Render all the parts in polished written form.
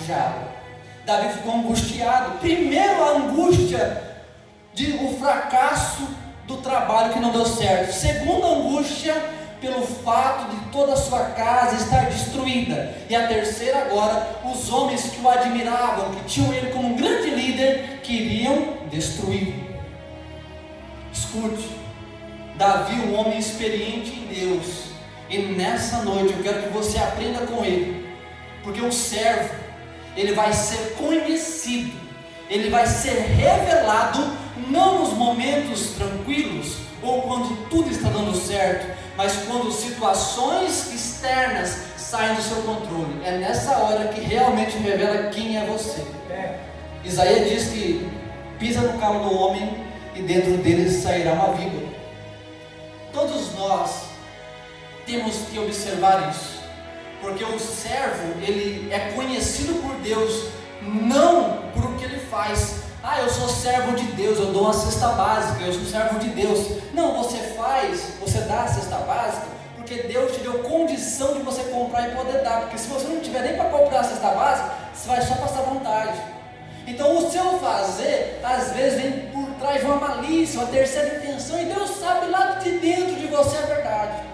diabo. Davi ficou angustiado. Primeiro, a angústia de o fracasso do trabalho que não deu certo. Segundo, a angústia pelo fato de toda a sua casa estar destruída. E a terceira agora, os homens que o admiravam, que tinham ele como um grande líder, queriam destruí-lo. Escute, Davi, um homem experiente em Deus, e nessa noite eu quero que você aprenda com ele, porque o servo, ele vai ser conhecido, ele vai ser revelado, não nos momentos tranquilos, ou quando tudo está dando certo, mas quando situações externas saem do seu controle. É nessa hora que realmente revela quem é você. Isaías diz que pisa no calo do homem e dentro dele sairá uma víbora. Todos nós temos que observar isso, porque o servo, ele é conhecido por Deus, não por o que ele faz. Eu sou servo de Deus, eu dou uma cesta básica, eu sou servo de Deus. Não, você dá a cesta básica, porque Deus te deu condição de você comprar e poder dar, porque se você não tiver nem para comprar a cesta básica, você vai só passar vontade. Então o seu fazer, às vezes vem por trás de uma malícia, uma terceira intenção, e Deus sabe lá de dentro de você a verdade.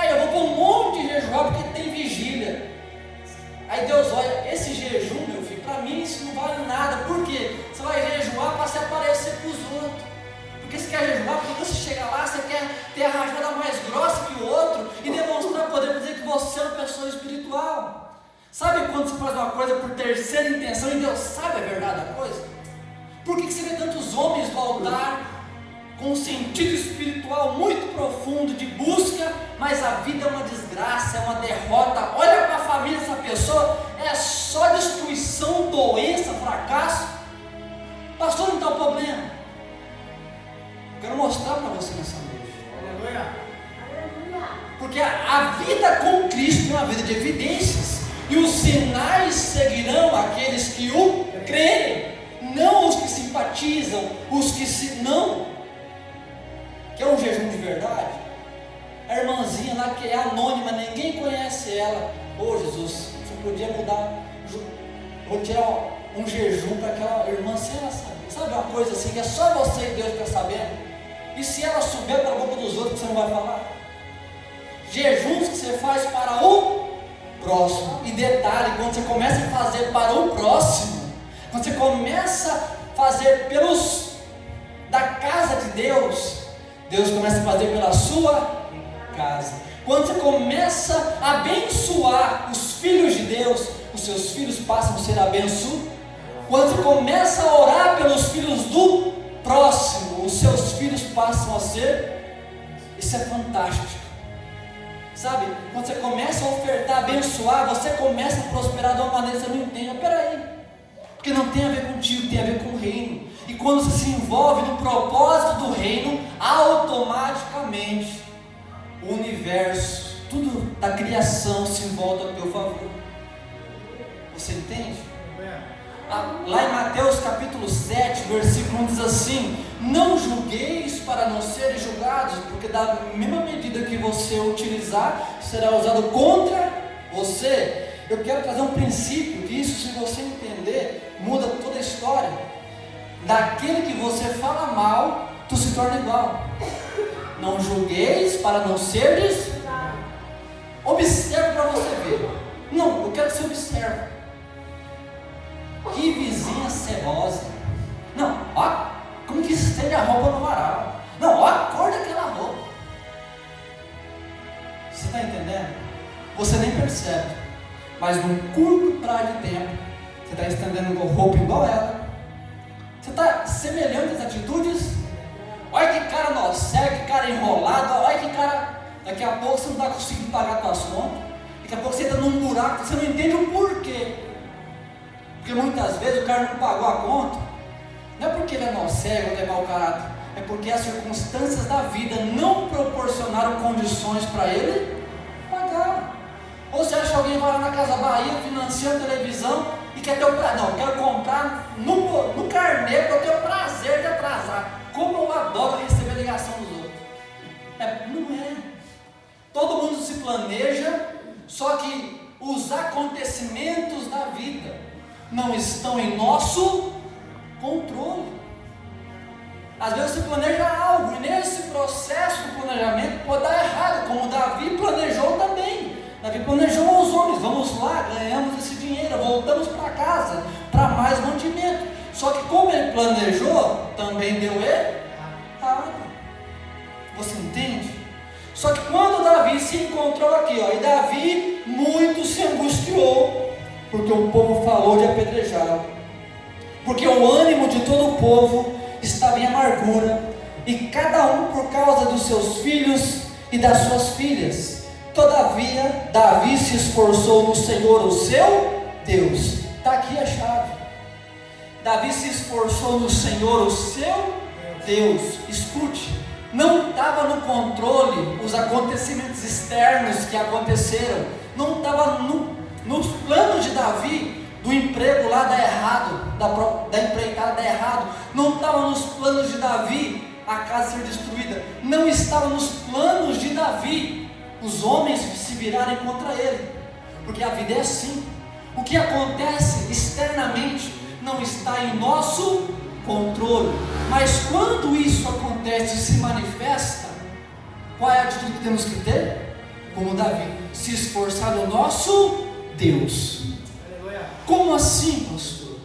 Eu vou para um monte de jejuar porque tem vigília. Aí Deus olha, esse jejum, meu filho, para mim isso não vale nada. Por quê? Você vai jejuar para se aparecer para os outros. Porque você quer jejuar, porque você chega lá, você quer ter a rajada mais grossa que o outro e demonstrar poder para dizer que você é uma pessoa espiritual. Sabe quando você faz uma coisa por terceira intenção e Deus sabe a verdade da coisa? Por que você vê tantos homens do altar com um sentido espiritual muito profundo de busca, mas a vida é uma desgraça, é uma derrota? Olha para a família dessa pessoa, é só destruição, doença, fracasso. Pastor, não está o problema. Quero mostrar para você nessa noite. Aleluia. Porque a vida com Cristo é uma vida de evidências, e os sinais seguirão aqueles que o crerem, não os que simpatizam, os que se não. Que é um jejum de verdade. A irmãzinha lá que é anônima, ninguém conhece ela. Jesus, você podia mudar, vou tirar um jejum para aquela irmã sem ela saber. Sabe uma coisa assim que é só você e Deus está sabendo? E se ela souber pela boca dos outros, você não vai falar? Jejuns que você faz para o próximo. E detalhe, quando você começa a fazer para o próximo, quando você começa a fazer pelos da casa de Deus, Deus começa a fazer pela sua casa. Quando você começa a abençoar os filhos de Deus, os seus filhos passam a ser abençoados. Quando você começa a orar pelos filhos do próximo, os seus filhos passam a ser. Isso é fantástico. Sabe? Quando você começa a ofertar, abençoar, você começa a prosperar de uma maneira que você não entende. Peraí, porque não tem a ver contigo, tem a ver com o reino. E quando você se envolve no propósito do reino, automaticamente o universo, tudo da criação se volta ao teu favor. Você entende? Lá em Mateus capítulo 7, versículo 1 diz assim: não julgueis para não serem julgados, porque da mesma medida que você utilizar, será usado contra você. Eu quero trazer um princípio que isso, se você entender, muda toda a história. Daquele que você fala mal, tu se torna igual. Não julgueis para não seres. Observe para você ver. Não, eu quero que você observe. Que vizinha cebosa. Não, ó, como que estende a roupa no varal. Não, ó a cor daquela roupa. Você está entendendo? Você nem percebe, mas num curto prazo de tempo, você está estendendo roupa igual ela. Você está semelhante às atitudes. Olha que cara noceiro, que cara enrolado. Olha que cara, daqui a pouco você não está conseguindo pagar as suas contas. Daqui a pouco você entra num buraco, você não entende o porquê. Porque muitas vezes o cara não pagou a conta, não é porque ele é noceiro ou ele é mau caráter, é porque as circunstâncias da vida não proporcionaram condições para ele pagar. Ou você acha que alguém vai lá na Casa Bahia financiando televisão e quer ter o prazer? Não, eu quero comprar no carnê para eu ter o prazer de atrasar. Como eu adoro receber ligação dos outros. Não é. Todo mundo se planeja, só que os acontecimentos da vida não estão em nosso controle. Às vezes você planeja algo e nesse processo do planejamento pode dar errado, como Davi planejou também. Davi planejou os homens: vamos lá, ganhamos esse dinheiro, voltamos para casa para mais mantimento. Só que como ele planejou, também deu errado. Você entende? Só que quando Davi se encontrou aqui, e Davi muito se angustiou, porque o povo falou de apedrejá-lo, porque o ânimo de todo o povo estava em amargura, e cada um por causa dos seus filhos e das suas filhas. Todavia, Davi se esforçou no Senhor, o seu Deus. Está aqui a chave. Davi se esforçou no Senhor, o seu Deus. Escute, não estava no controle os acontecimentos externos que aconteceram, não estava nos planos de Davi, do emprego lá dar errado, da empreitada dar errado, não estava nos planos de Davi a casa ser destruída, não estava nos planos de Davi os homens se virarem contra ele, porque a vida é assim. O que acontece externamente não está em nosso controle, mas quando isso acontece e se manifesta, qual é a atitude que temos que ter? Como Davi, se esforçar no nosso Deus. Como assim, pastor?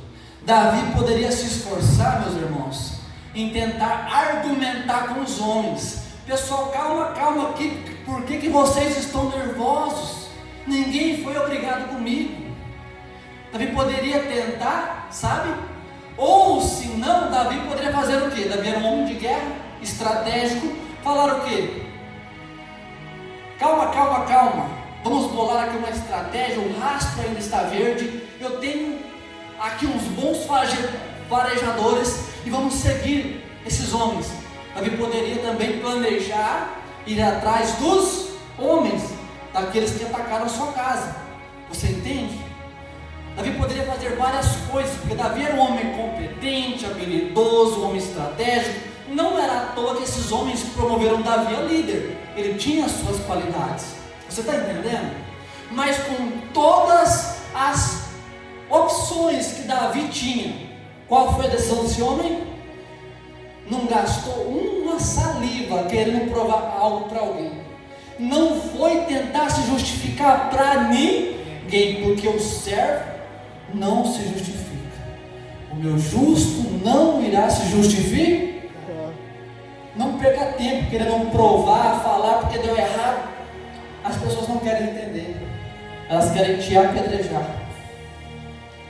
Davi poderia se esforçar, meus irmãos, em tentar argumentar com os homens: pessoal, calma aqui, por que vocês estão nervosos? Ninguém foi obrigado comigo. Davi poderia tentar, sabe? Ou se não, Davi poderia fazer o quê? Davi era um homem de guerra, estratégico, falar o quê? Calma, vamos bolar aqui uma estratégia, o rastro ainda está verde, eu tenho aqui uns bons farejadores e vamos seguir esses homens. Davi poderia também planejar, ir atrás dos homens, daqueles que atacaram a sua casa. Você entende? Davi poderia fazer várias coisas, porque Davi era um homem competente, habilidoso, um homem estratégico. Não era à toa que esses homens promoveram Davi a líder. Ele tinha as suas qualidades. Você está entendendo? Mas com todas as opções que Davi tinha, qual foi a decisão desse homem? Não gastou uma saliva querendo provar algo para alguém. Não foi tentar se justificar para ninguém, porque o servo não se justifica. O meu justo não irá se justificar. Não perca tempo querendo provar, falar porque deu errado. As pessoas não querem entender, elas querem te apedrejar.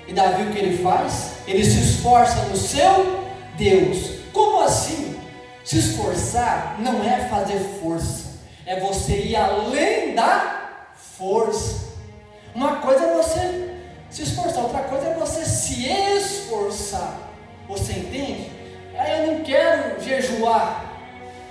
E Davi, o que ele faz? Ele se esforça no seu Deus. Como assim? Se esforçar não é fazer força, é você ir além da força. Uma coisa é você se esforçar, outra coisa é você se esforçar. Você entende? Eu não quero jejuar,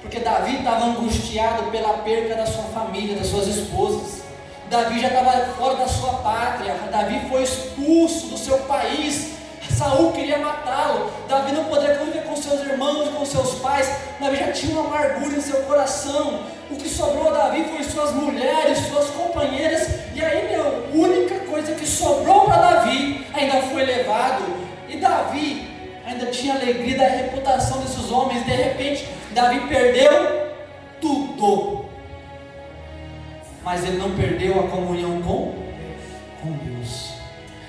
porque Davi estava angustiado pela perda da sua família, das suas esposas. Davi já estava fora da sua pátria. Davi foi expulso do seu país. Saul queria matá-lo. Davi não poderia conviver com seus irmãos, com seus pais. Davi já tinha uma amargura em seu coração. O que sobrou a Davi foi suas mulheres, suas companheiras. E aí, a única coisa que sobrou para Davi ainda foi levado. E Davi ainda tinha alegria da reputação desses homens. De repente, Davi perdeu tudo, mas ele não perdeu a comunhão com Deus.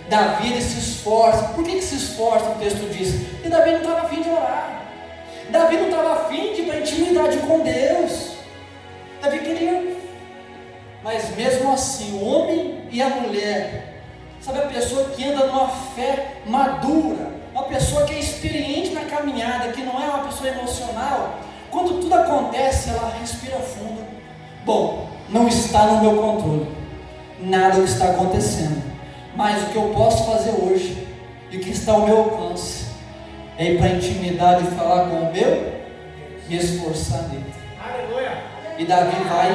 Davi, ele se esforça. Por que se esforça? O texto diz: porque Davi não estava afim de orar. Davi não estava afim de ter intimidade com Deus. Davi queria, mas mesmo assim, o homem e a mulher, sabe, a pessoa que anda numa fé madura, uma pessoa que é experiente na caminhada, que não é uma pessoa emocional, quando tudo acontece, ela respira fundo. Bom, não está no meu controle nada do que está acontecendo, mas o que eu posso fazer hoje e o que está ao meu alcance é ir para a intimidade e falar com o meu, me esforçar nele. Aleluia. E Davi vai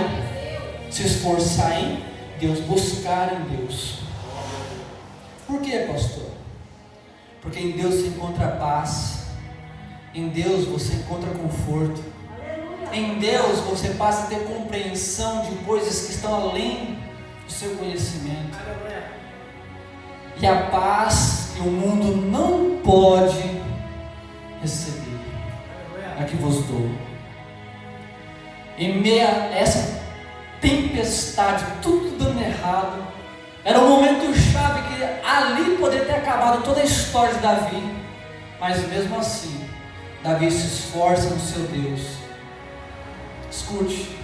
se esforçar em Deus, buscar em Deus. Por quê, pastor? Porque em Deus se encontra paz, em Deus você encontra conforto, em Deus você passa a ter compreensão de coisas que estão além do seu conhecimento. E a paz que que o mundo não pode receber. A que vos dou. Em meio a essa tempestade, tudo dando errado, era um momento chave que ali poderia ter acabado toda a história de Davi, mas mesmo assim, Davi se esforça no seu Deus. Escute,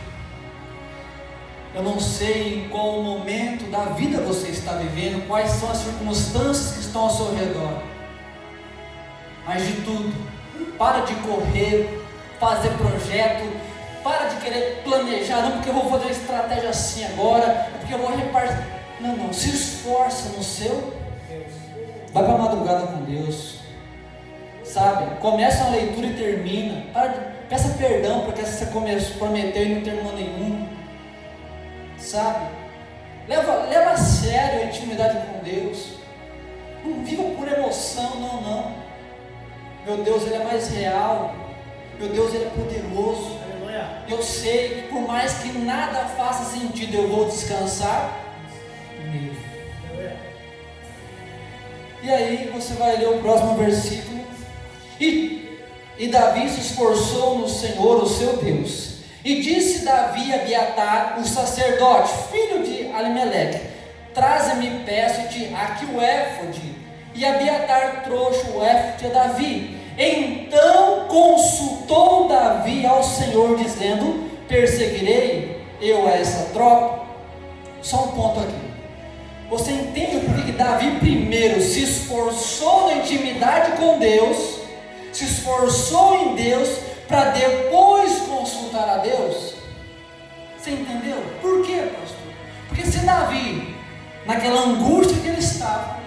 eu não sei em qual momento da vida você está vivendo, quais são as circunstâncias que estão ao seu redor, mas de tudo, para de correr, fazer projeto, para de querer planejar, não porque eu vou fazer uma estratégia assim agora, é porque eu vou repartir. Não, se esforça no seu Deus. Vai para a madrugada com Deus, sabe? Começa a leitura e termina. Peça perdão porque você prometeu e não terminou nenhum, sabe? Leva a sério a intimidade com Deus. Não viva por emoção, não. Meu Deus, Ele é mais real. Meu Deus, Ele é poderoso. Eu sei que por mais que nada faça sentido, eu vou descansar nele. E aí você vai ler o próximo versículo. E Davi se esforçou no Senhor, o seu Deus. E disse Davi a Abiatar, o sacerdote, filho de Alimeleque: traze-me, peço-te, aqui o éfode. E Abiatar trouxe o éfode a Davi. Então consultou Davi ao Senhor, dizendo: perseguirei eu essa tropa? Só um ponto aqui. Você entende por que Davi primeiro se esforçou na intimidade com Deus, se esforçou em Deus, para depois consultar a Deus? Você entendeu? Por quê, pastor? Porque se Davi, naquela angústia que ele estava,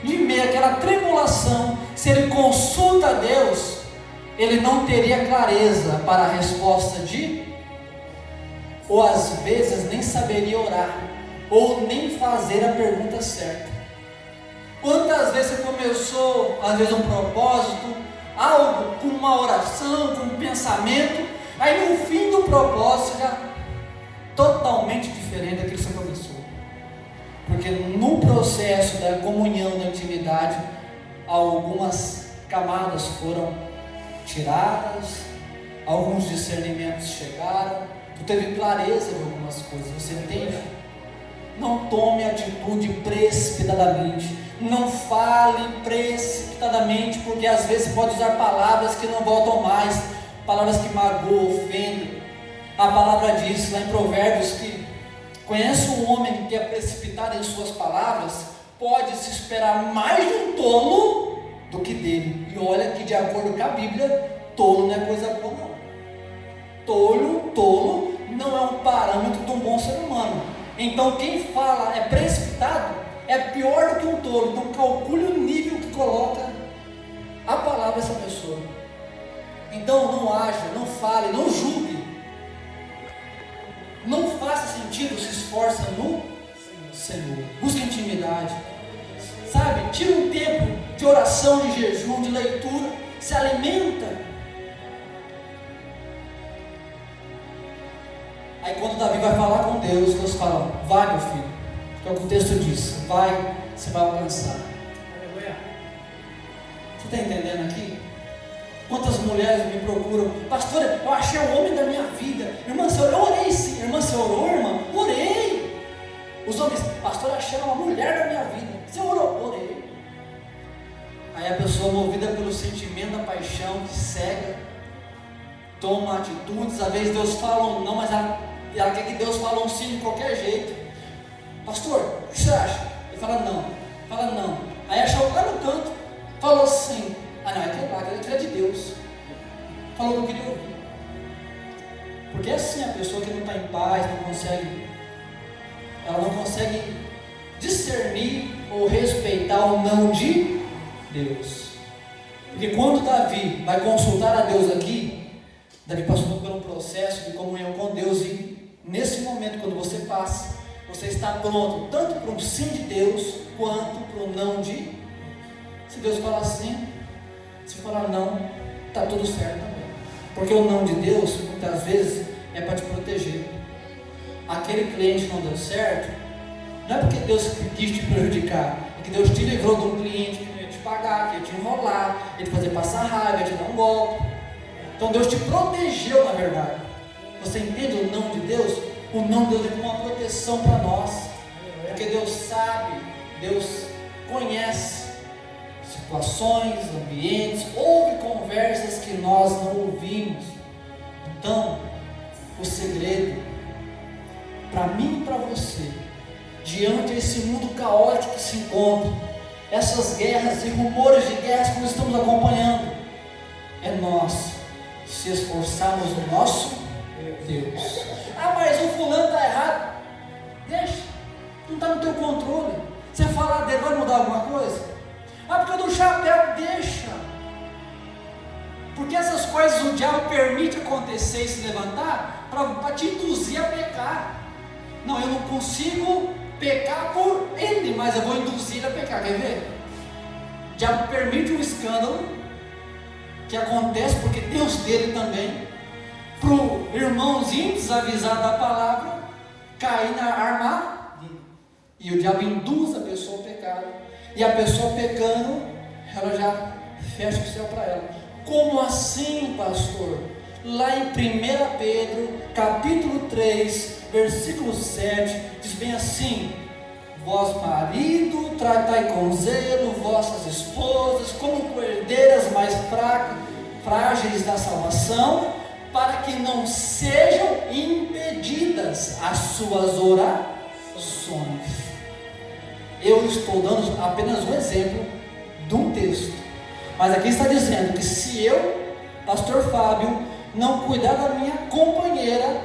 de meio àquela tribulação, se ele consulta a Deus, ele não teria clareza para a resposta ou às vezes nem saberia orar, ou nem fazer a pergunta certa. Quantas vezes você começou, às vezes um propósito, algo com uma oração, com um pensamento, aí no fim do propósito já totalmente diferente daquilo que você começou. Porque no processo da comunhão, da intimidade, algumas camadas foram tiradas, alguns discernimentos chegaram, tu teve clareza de algumas coisas, você entende? Não tome atitude precipitadamente, não fale precipitadamente, porque às vezes você pode usar palavras que não voltam mais, palavras que magoam, ofendem. A palavra diz lá em Provérbios que: conhece um homem que é precipitado em suas palavras, pode se esperar mais de um tolo do que dele. E olha que, de acordo com a Bíblia, tolo não é coisa boa, não. Tolo não é um parâmetro de um bom ser humano. Então quem fala é precipitado é pior do que um tolo. Então calcule o nível que coloca a palavra dessa pessoa. Então não haja, não fale, não julgue. Não faça sentido, se esforça no Senhor. Busque intimidade, sabe? Tira um tempo de oração, de jejum, de leitura. Se alimenta. Aí quando Davi vai falar com Deus, Deus fala: vai, meu filho, que é o que o texto diz, vai, você vai alcançar. Você está entendendo aqui? Quantas mulheres me procuram: pastora, eu achei o homem da minha vida. Irmã, eu orei sim. Irmã, você orou, irmã? Orei. Os homens: pastor, eu achei uma mulher da minha vida. Você orou? Orei. Aí a pessoa, movida pelo sentimento da paixão, que cega, toma atitudes. Às vezes Deus fala um não, mas ela quer que Deus fale um sim de qualquer jeito. Pastor, o que você acha? Ele fala não. Aí achou lá no canto, falou sim. Ah não, aquilo é de Deus. Falou o que eu queria ouvir. Porque é assim, a pessoa que não está em paz, ela não consegue discernir ou respeitar o não de Deus. Porque quando Davi vai consultar a Deus aqui, Davi passou por um processo de comunhão com Deus, e nesse momento, quando você passa, você está pronto tanto para um sim de Deus, quanto para um não de Deus. Se Deus falar sim, se falar não, está tudo certo também. Porque o não de Deus, muitas vezes, é para te proteger. Aquele cliente não deu certo, não é porque Deus quis te prejudicar, é que Deus te livrou de um cliente que pagar, que ia te enrolar, ia te fazer passar raiva, ia te dar um golpe. Então Deus te protegeu, na verdade. Você entende o não de Deus? O não de Deus é como uma proteção para nós, porque Deus sabe, Deus conhece situações, ambientes, houve conversas que nós não ouvimos. Então, o segredo para mim e para você, diante desse mundo caótico que se encontra, essas guerras e rumores de guerras que nós estamos acompanhando, é nós se esforçarmos no nosso Deus. Ah, mas o fulano está errado. Deixa, não está no teu controle. Você falar dele, vai mudar alguma coisa? Ah, porque eu dou chapéu, deixa. Porque essas coisas o diabo permite acontecer e se levantar para te induzir a pecar. Não, eu não consigo pecar por ele, mas eu vou induzir a pecar. Quer ver? O diabo permite um escândalo que acontece porque Deus dele também, para o irmãozinho desavisado da palavra cair na armadilha. E o diabo induz a pessoa ao pecado. E a pessoa pecando, ela já fecha o céu para ela. Como assim, pastor? Lá em 1 Pedro, capítulo 3, versículo 7, diz bem assim: vós marido, tratai com zelo vossas esposas como herdeiras mais frágeis da salvação, para que não sejam impedidas as suas orações. Eu estou dando apenas um exemplo de um texto, mas aqui está dizendo que se eu, pastor Fábio, não cuidar da minha companheira,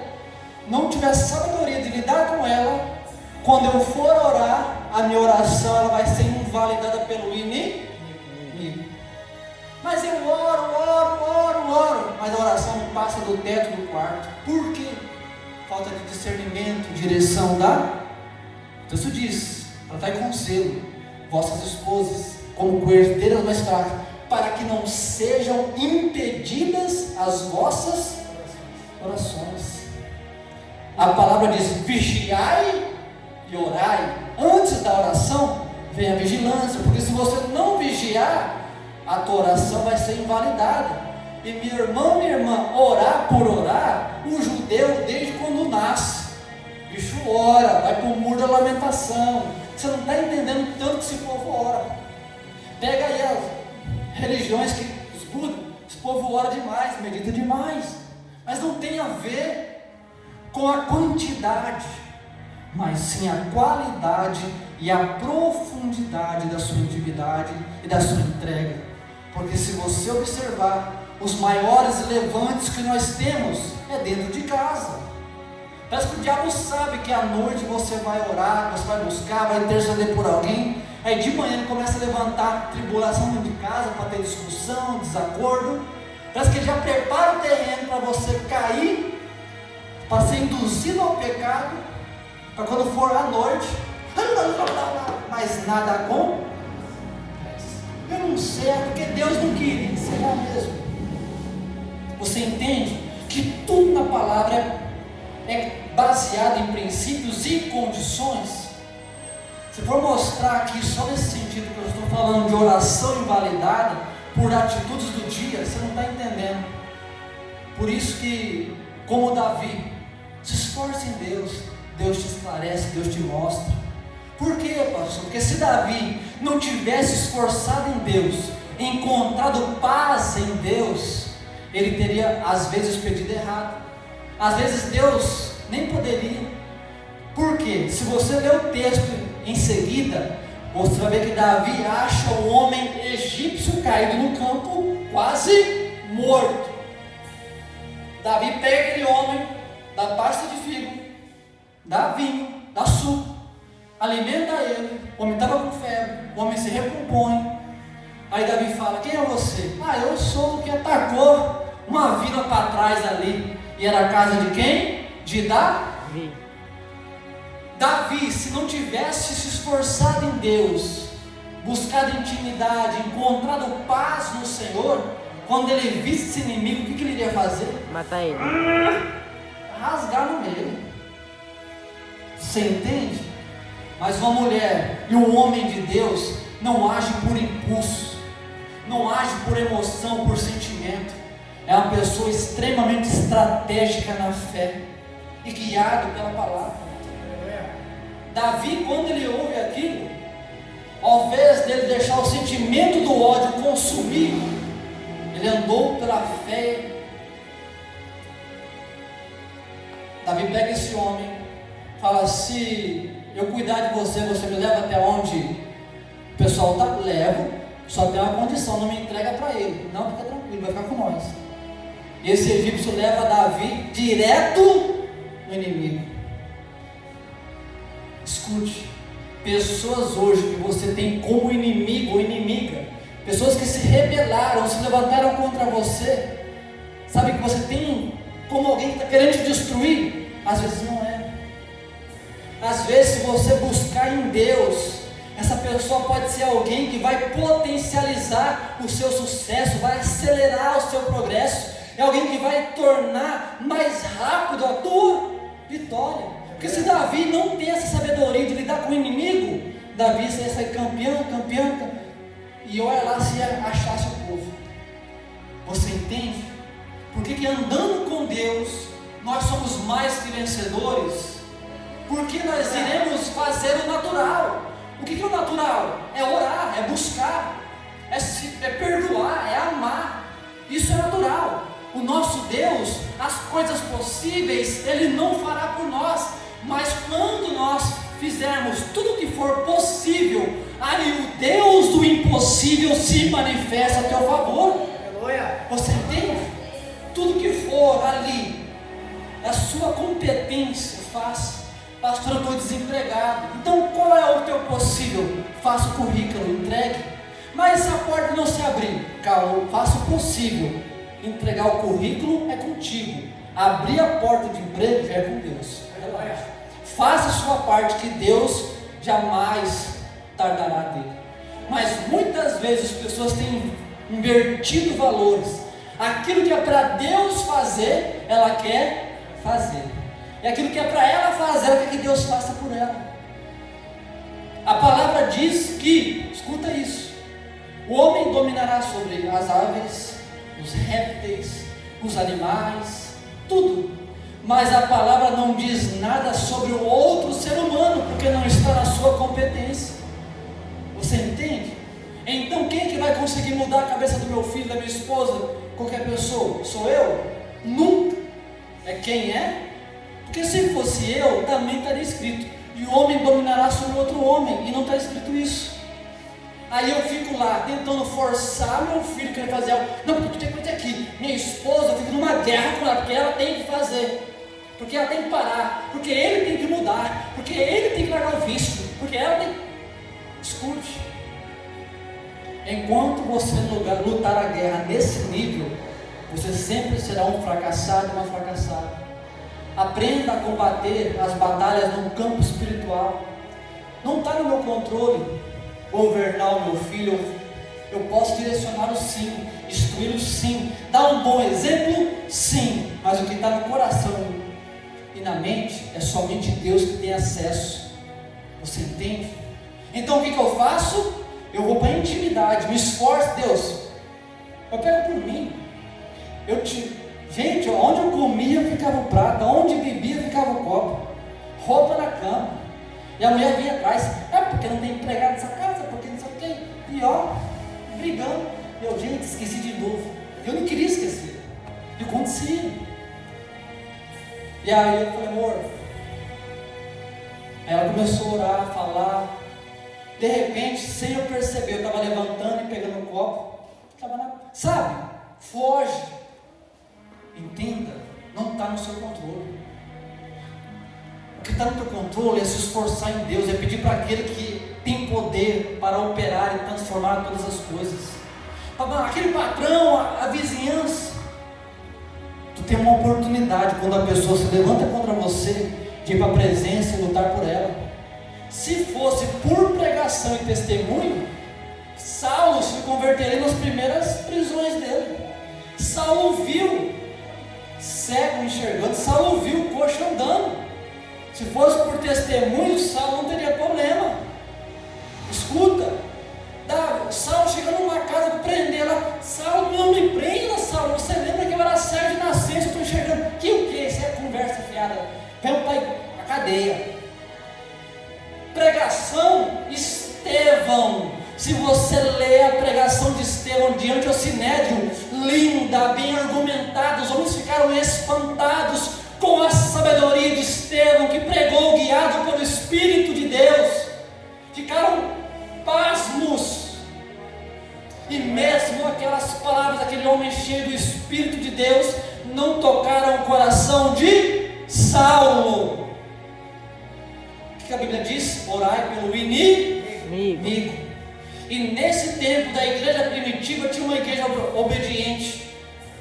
não tiver sabedoria de lidar com ela, quando eu for orar, a minha oração ela vai ser invalidada pelo inimigo. Mas eu oro, mas a oração não passa do teto do quarto. Por quê? Falta de discernimento, direção da... Então isso diz: tratai com zelo vossas esposas como herdeiras mais fracas, para que não sejam impedidas as vossas orações. A palavra diz: vigiai e orai. Antes da oração vem a vigilância, porque se você não vigiar, a tua oração vai ser invalidada. E meu irmão, minha irmã, orar por orar, o judeu desde quando nasce, bicho ora, vai para o muro da lamentação. Você não está entendendo tanto que esse povo ora. Pega aí as religiões que os Budas, esse povo ora demais, medita demais, mas não tem a ver com a quantidade, mas sim a qualidade e a profundidade da sua intimidade e da sua entrega. Porque se você observar, os maiores levantes que nós temos é dentro de casa. Parece que o diabo sabe que à noite você vai orar, você vai buscar, vai interceder por alguém. Aí de manhã ele começa a levantar tribulação dentro de casa para ter discussão, desacordo. Parece que ele já prepara o terreno para você cair, para ser induzido ao pecado, para quando for à noite, mas nada acontece. Eu não sei, é porque Deus não queria, será mesmo? Você entende que tudo na palavra é baseado em princípios e condições? Se for mostrar aqui só nesse sentido que eu estou falando de oração invalidada por atitudes do dia, você não está entendendo. Por isso que, como Davi, se esforce em Deus, Deus te esclarece, Deus te mostra. Por quê, pastor? Porque se Davi não tivesse esforçado em Deus, encontrado paz em Deus, ele teria às vezes pedido errado. Às vezes Deus nem poderia. Por quê? Se você ler o texto em seguida, você vai ver que Davi acha o homem egípcio caído no campo, quase morto. Davi pega aquele homem, dá pasta de figo, dá vinho, dá suco, alimenta ele. O homem estava com febre, o homem se recompõe. Aí Davi fala: quem é você? Ah, eu sou o que atacou uma vila para trás ali. E era a casa de quem? De Davi. Davi, se não tivesse se esforçado em Deus, buscado intimidade, encontrado paz no Senhor, quando ele visse esse inimigo, o que ele iria fazer? Matar ele. Rasgar no meio. Você entende? Mas uma mulher e um homem de Deus não agem por impulso, não age por emoção, por sentimento. É uma pessoa extremamente estratégica na fé e guiado pela palavra. Davi, quando ele ouve aquilo, ao invés dele deixar o sentimento do ódio consumir, ele andou pela fé. Davi pega esse homem, fala: se eu cuidar de você, você me leva até onde o pessoal está? Levo, só tem uma condição, não me entrega para ele. Não, fica tranquilo, vai ficar com nós. Esse egípcio leva Davi direto no inimigo. Escute, pessoas hoje que você tem como inimigo ou inimiga, pessoas que se rebelaram, se levantaram contra você, sabe que você tem como alguém que está querendo te destruir? Às vezes não é. Às vezes, se você buscar em Deus, essa pessoa pode ser alguém que vai potencializar o seu sucesso, vai acelerar o seu progresso, é alguém que vai tornar mais rápido a tua vitória. Porque se Davi não tem essa sabedoria de lidar com o inimigo, Davi ia sair campeão, e olha lá se achasse o povo. Você entende? Porque andando com Deus, nós somos mais que vencedores, porque nós iremos fazer o natural. O que é o natural? É orar, é buscar, é perdoar, é amar. Isso é natural. O nosso Deus, as coisas possíveis, Ele não fará por nós, mas quando nós fizermos tudo o que for possível, aí o Deus do impossível se manifesta a teu favor. Aleluia. Você entende? Tudo que for ali, a sua competência, faça. Pastor, eu estou desempregado. Então qual é o teu possível? Faça o currículo, entregue. Mas se a porta não se abrir, calma, faça o possível. Entregar o currículo é contigo. Abrir a porta de emprego já é com Deus. Faça a sua parte, que Deus jamais tardará dele. Mas muitas vezes as pessoas têm invertido valores. Aquilo que é para Deus fazer, ela quer fazer. E aquilo que é para ela fazer, ela quer que Deus faça por ela. A palavra diz que, escuta isso, o homem dominará sobre as aves, os répteis, os animais, tudo. Mas a palavra não diz nada sobre o outro ser humano, porque não está na sua competência. Você entende? Então quem é que vai conseguir mudar a cabeça do meu filho, da minha esposa, qualquer pessoa? Sou eu? Nunca. É quem é? Porque se fosse eu, também estaria escrito: e o homem dominará sobre outro homem, e não está escrito isso. Aí eu fico lá tentando forçar meu filho que vai fazer algo. Não, porque tu tem que fazer aqui. Minha esposa, eu fico numa guerra com ela, porque ela tem que fazer, porque ela tem que parar, porque ele tem que mudar, porque ele tem que largar o vício, porque ela tem. Escute, enquanto você lutar a guerra nesse nível, você sempre será um fracassado, uma fracassada. Aprenda a combater as batalhas no campo espiritual. Não está no meu controle governar o meu filho. Eu posso direcioná-lo sim, instruí-lo sim, dar um bom exemplo sim, mas o que está no coração e na mente é somente Deus que tem acesso. Você entende? Então o que eu faço? Eu vou para a intimidade, me esforço. Deus, eu pego por mim. Gente, onde eu comia ficava o prato, onde bebia ficava o copo, roupa na cama. E a mulher vinha atrás: é porque não tem empregado nessa casa, porque não sei o que. E ó, brigando. Eu, gente, esqueci de novo. Eu não queria esquecer. E acontecia. E aí eu falei: amor. Aí ela começou a orar, a falar. De repente, sem eu perceber, eu estava levantando e pegando o copo. Sabe? Foge. Entenda, não está no seu controle. O que está no teu controle é se esforçar em Deus, é pedir para aquele que tem poder para operar e transformar todas as coisas. Aquele patrão, a vizinhança. Tu tem uma oportunidade, quando a pessoa se levanta contra você, de ir para a presença e lutar por ela. Se fosse por pregação e testemunho, Saulo se converteria nas primeiras prisões dele. Saulo viu cego enxergando, Saulo viu o coxo andando. Se fosse por testemunho, Saulo não teria problema. Escuta, Saulo chegando numa casa, prender não me prenda, Saulo, você lembra que eu era Sérgio de nascença, eu estou enxergando, que o que? Isso é conversa fiada, vem para a cadeia. Pregação, Estevão, se você lê a pregação de Estevão diante do Sinédrio, linda, bem argumentada, os homens ficaram espantados com a sabedoria de Estevão, que pregou guiado pelo Espírito de Deus, ficaram pasmos, e mesmo aquelas palavras daquele homem cheio do Espírito de Deus, não tocaram o coração de Saulo. O que a Bíblia diz? Orai pelo inimigo. E nesse tempo da igreja primitiva tinha uma igreja obediente.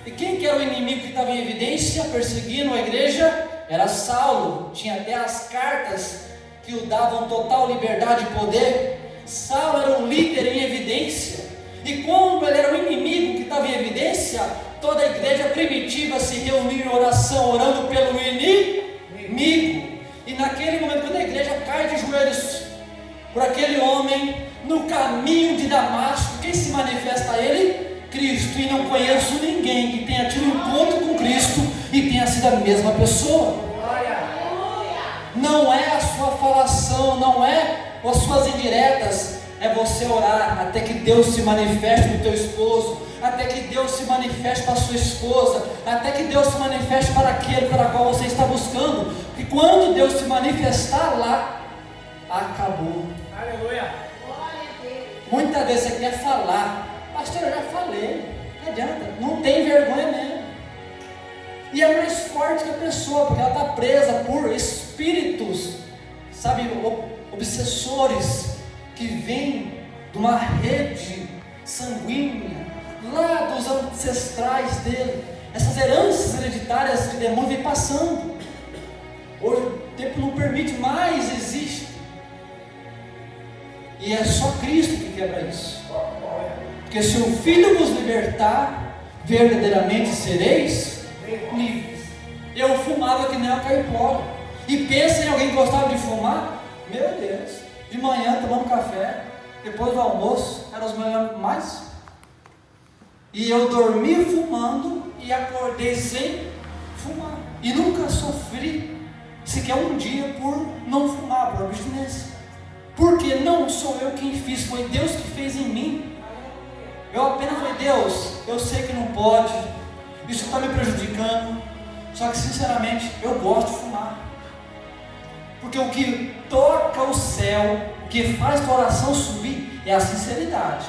E quem que era o inimigo que estava em evidência, perseguindo a igreja? Era Saulo. Tinha até as cartas que o davam total liberdade e poder. Saulo era um líder em evidência. E quando ele era o inimigo que estava em evidência, toda a igreja primitiva se reuniu em oração, orando pelo inimigo. E naquele momento, quando a igreja cai de joelhos por aquele homem, no caminho de Damasco, quem se manifesta a ele? Cristo. E não conheço ninguém que tenha tido um encontro com Cristo e tenha sido a mesma pessoa. Não é a sua falação, não é as suas indiretas, é você orar até que Deus se manifeste para o teu esposo, até que Deus se manifeste para a sua esposa, até que Deus se manifeste para aquele para qual você está buscando. E quando Deus se manifestar lá, acabou. Aleluia. Muitas vezes você quer falar, pastor, eu já falei, não adianta, não tem vergonha mesmo. E é mais forte que a pessoa, porque ela está presa por espíritos, sabe, obsessores, que vêm de uma rede sanguínea, lá dos ancestrais dele. Essas heranças hereditárias de demônio vêm passando. Hoje o tempo não permite mais, existe. E é só Cristo que quebra isso. Porque se o Filho vos libertar, verdadeiramente sereis livres. Eu fumava que nem a caipora. E pensa em alguém que gostava de fumar? Meu Deus, de manhã tomando café, depois do almoço, eram os meus mais. E eu dormi fumando e acordei sem fumar. E nunca sofri sequer um dia por não fumar, por abstinência. Porque não sou eu quem fiz, foi Deus que fez em mim. Eu apenas falei, Deus, eu sei que não pode, isso está me prejudicando. Só que sinceramente, eu gosto de fumar. Porque o que toca o céu, o que faz a oração subir, é a sinceridade.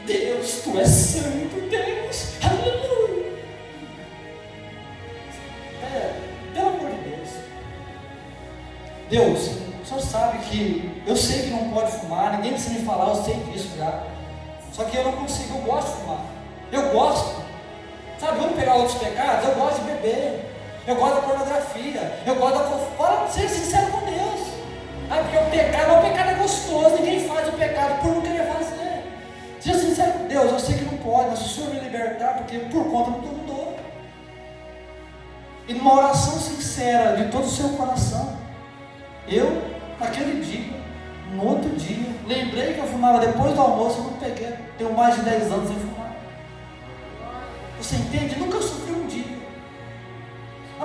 Deus, Tu és santo, Deus, aleluia. Pelo amor de Deus. Deus, o Senhor sabe que eu sei que não pode fumar, ninguém precisa me falar, eu sei disso já. Só que eu não consigo, eu gosto de fumar. Eu gosto. Sabe, vamos pegar outros pecados? Eu gosto de beber. Eu gosto da pornografia. Eu gosto da fofoca. Seja sincero com Deus. Porque o pecado é gostoso. Ninguém faz o pecado por não querer fazer. Seja sincero com Deus. Eu sei que não pode, mas se o Senhor me libertar, porque por conta não estou. E numa oração sincera de todo o seu coração, eu, naquele dia, no outro dia, lembrei que eu fumava depois do almoço. Eu não peguei. Tenho mais de 10 anos sem fumar. Você entende? Nunca sofri um dia.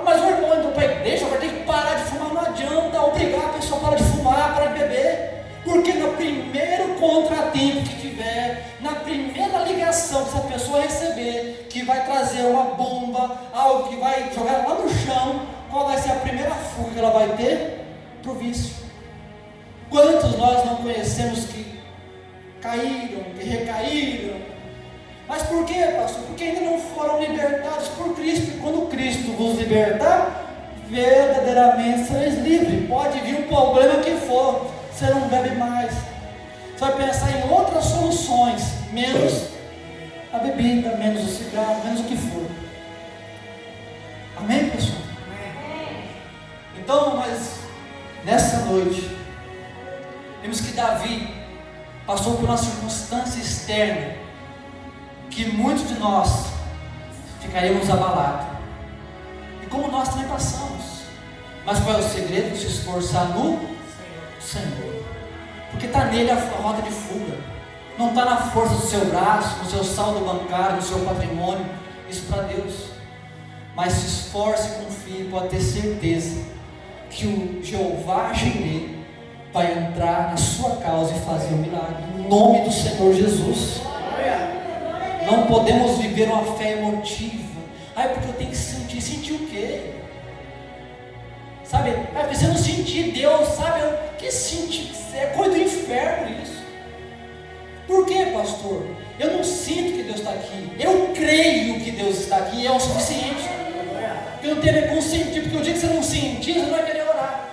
Mas o irmão entrou para a igreja, vai ter que parar de fumar. Não adianta obrigar a pessoa a parar de fumar, parar de beber. Porque no primeiro contratempo que tiver, na primeira ligação que essa pessoa receber, que vai trazer uma bomba, algo que vai jogar lá no chão, qual vai ser a primeira fuga que ela vai ter? Para o vício. Quantos nós não conhecemos que caíram, que recaíram? Mas por quê, pastor? Porque ainda não foram libertados por Cristo. E quando Cristo vos libertar, verdadeiramente sereis livres. Pode vir o problema que for, você não bebe mais. Você vai pensar em outras soluções, menos a bebida, menos o cigarro, menos o que for. Amém, pessoal? Então, mas nessa noite, vemos que Davi passou por uma circunstância externa que muitos de nós ficaríamos abalados. E como nós também passamos. Mas qual é o segredo? Se esforçar no Senhor. Porque está nele a rota de fuga. Não está na força do seu braço, no seu saldo bancário, no seu patrimônio. Isso para Deus. Mas se esforce e confie, pode ter certeza que o Jeová Jireh vai entrar na sua causa e fazer um milagre, em nome do Senhor Jesus. Não podemos viver uma fé emotiva. Porque eu tenho que sentir o quê? Sabe, porque se eu não sentir Deus, sabe, que sentir, é coisa do inferno isso. Por quê, pastor? Eu não sinto que Deus está aqui, eu creio que Deus está aqui e é o suficiente. Eu não tenho a ver com sentir, porque o dia que você não sentir, você não vai querer orar.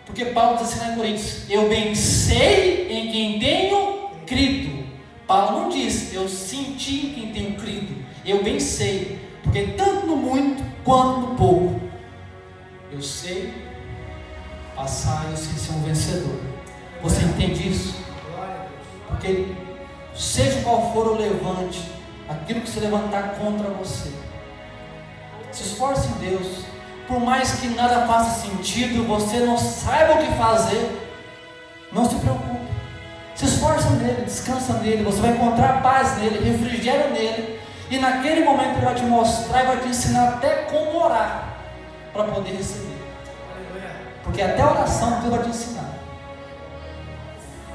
Porque Paulo diz assim lá em Coríntios: eu bem sei em quem tenho crido. Paulo não diz, eu senti em quem tenho crido. Eu bem sei, porque tanto no muito quanto no pouco, eu sei passar e eu sei ser um vencedor. Você entende isso? Porque seja qual for o levante, aquilo que se levantar contra você, se esforce em Deus. Por mais que nada faça sentido, você não saiba o que fazer, não se preocupe. Se esforça nele, descansa nele, você vai encontrar paz nele, refrigério nele, e naquele momento ele vai te mostrar e vai te ensinar até como orar, para poder receber. Porque até a oração Deus vai te ensinar.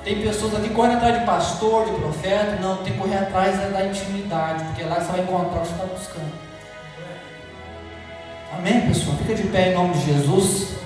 Tem pessoas aqui correndo atrás de pastor, de profeta. Não, tem que correr atrás da intimidade, porque lá você vai encontrar o que você está buscando. Amém, pessoal? Fica de pé em nome de Jesus.